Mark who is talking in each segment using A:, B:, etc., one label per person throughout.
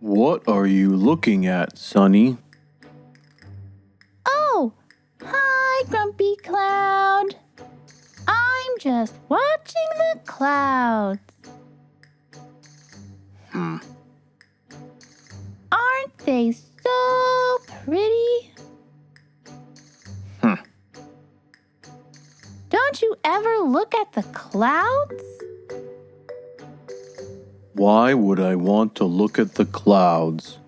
A: What are you looking at, Sonny?
B: Oh, hi, Grumpy Cloud. I'm just watching the clouds. Aren't they so pretty? Don't you ever look at the clouds?
A: Why would I want to look at the clouds?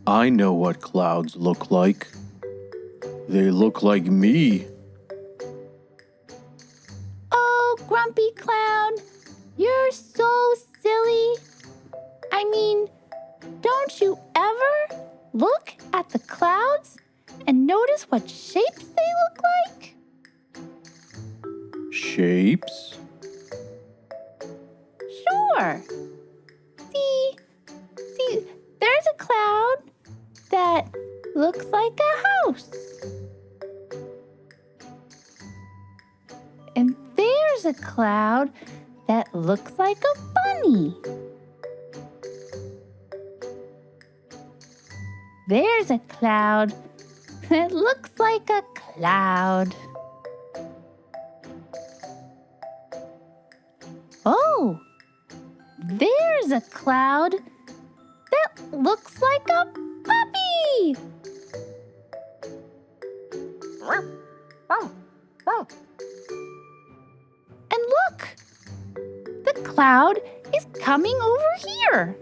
A: I know what clouds look like. They look like me.
B: Oh, Grumpy Cloud, you're so silly. I mean, don't you ever look at the clouds and notice what shapes they look like?
A: Shapes?
B: Sure. See, there's a cloud that looks like a house. And there's a cloud that looks like a bunny. There's a cloud that looks like a cloud. Oh, there's a cloud that looks like a puppy. And look, the cloud is coming over here.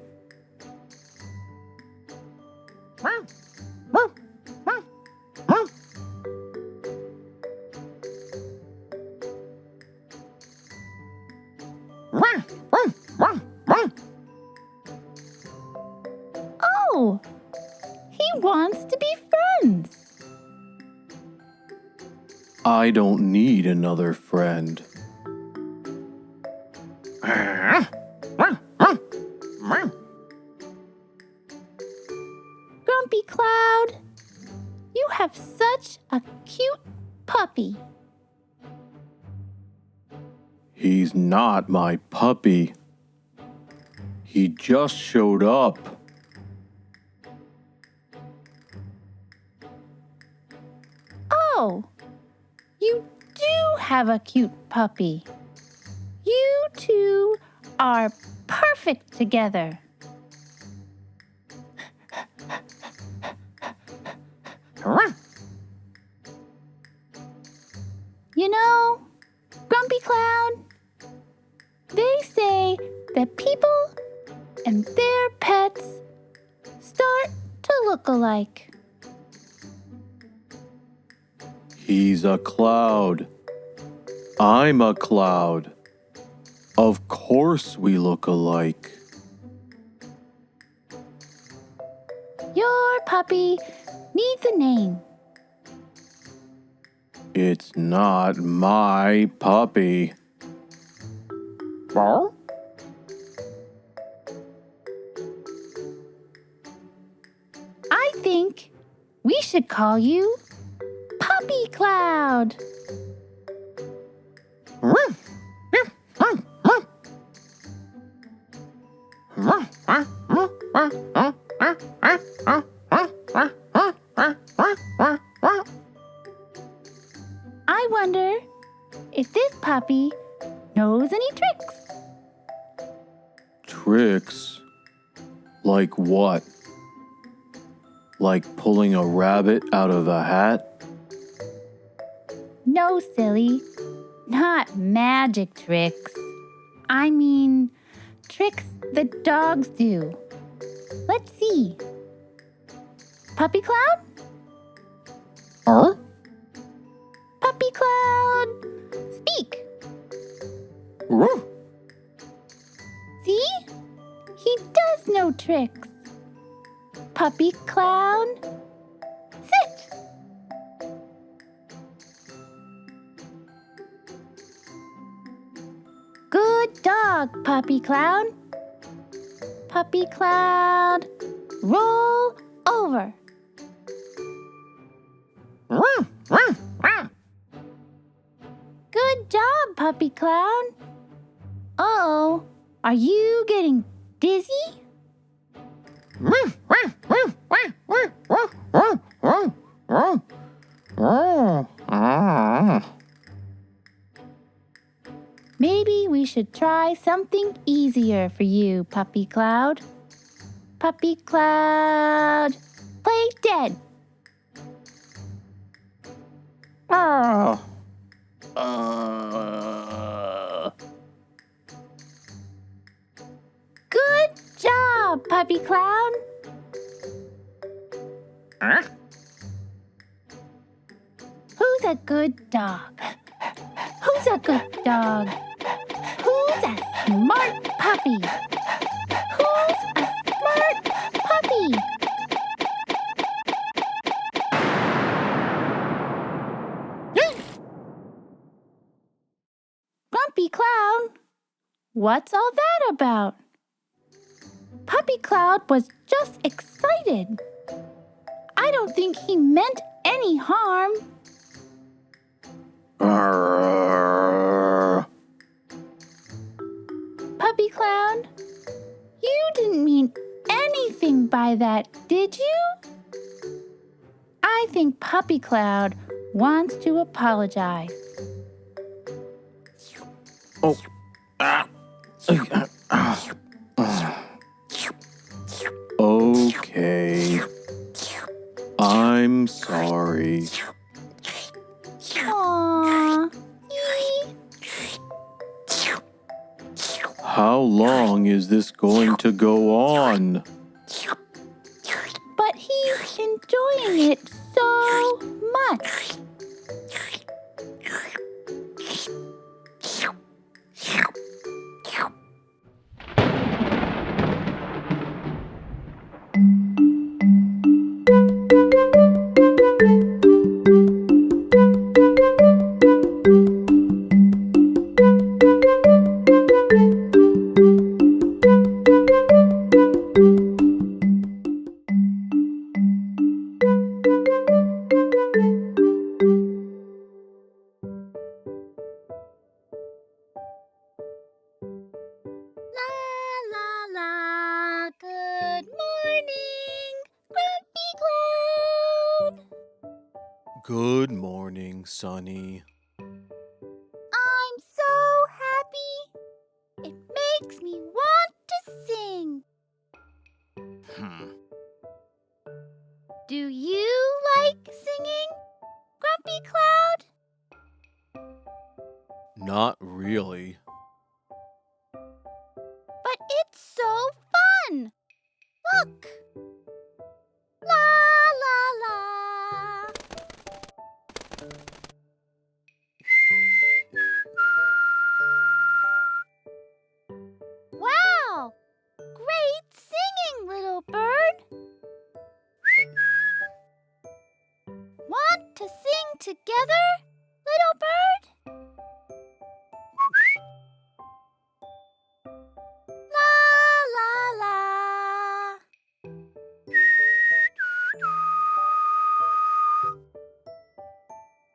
B: Oh, he wants to be friends.
A: I don't need another friend.
B: Grumpy Cloud, you have such a cute puppy.
A: He's not my puppy. He just showed up.
B: Oh, you do have a cute puppy. You two are perfect together. You know, Grumpy Cloud, they say that people and their pets start to look alike.
A: He's a cloud. I'm a cloud. Of course we look alike.
B: Your puppy needs a name.
A: It's not my puppy.
B: I think we should call you Puppy Cloud. I wonder if this puppy knows any tricks.
A: Tricks? Like what? Like pulling a rabbit out of a hat?
B: No, silly. Not magic tricks. I mean, tricks that dogs do. Let's see. Puppy Cloud?
A: Huh?
B: Puppy Cloud, speak. See? He does know tricks. Puppy Cloud, sit. Good dog, Puppy Cloud. Puppy Cloud, roll over. Good job, Puppy Cloud. Uh-oh, are you getting dizzy? Maybe we should try something easier for you, Puppy Cloud. Puppy Cloud, play dead.
A: Ah.
B: Good job, Puppy Cloud. Who's a good dog? Who's a good dog? Who's a smart puppy? Who's a smart puppy? Grumpy Cloud, what's all that about? Puppy Cloud was just excited. I don't think he meant any harm. Puppy Cloud, you didn't mean anything by that, did you? I think Puppy Cloud wants to apologize.
A: Oh. Okay. I'm sorry.
B: Aww.
A: How long is this going to go on?
B: But he's enjoying it so much. Good morning, Grumpy Cloud.
A: Good morning, Sonny.
B: I'm so happy. It makes me want to sing. Do you like singing, Grumpy Cloud?
A: Not really.
B: But it's so fun. Look. La la la. Wow! Great singing, little bird. Want to sing together, little bird? La la la.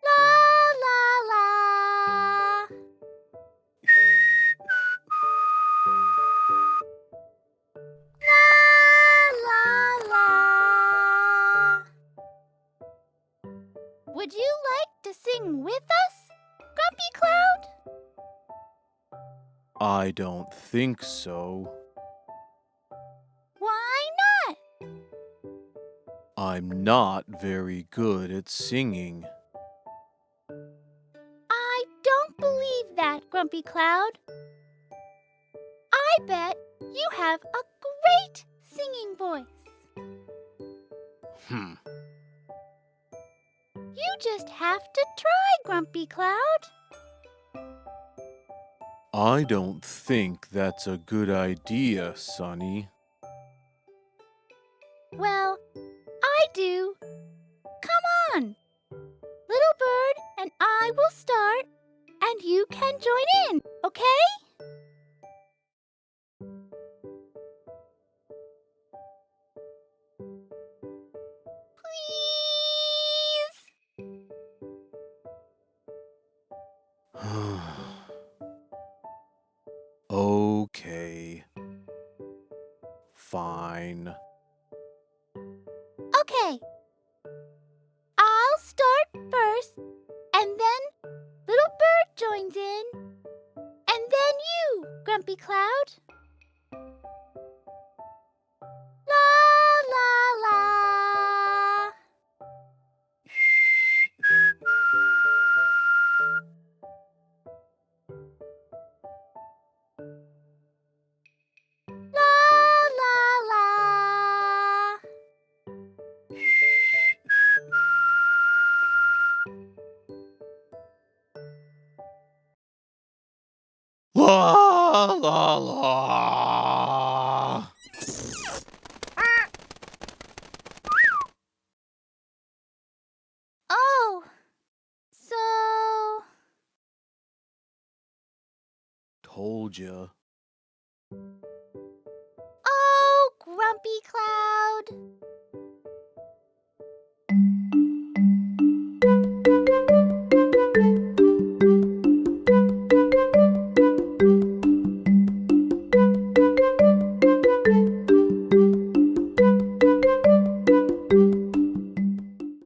B: La la la. La la la. Would you like to sing with us, Grumpy Cloud?
A: I don't think so.
B: Why not?
A: I'm not very good at singing.
B: I don't believe that, Grumpy Cloud. I bet you have a great singing voice. You just have to try, Grumpy Cloud.
A: I don't think that's a good idea, Sonny.
B: Well, I do. Come on. Little bird and I will start, and you can join in, okay? Please.
A: Okay. Fine.
B: Grumpy Cloud. La la la. La la la.
A: La la la.
B: Oh, so
A: Told ya.
B: oh, Grumpy Cloud.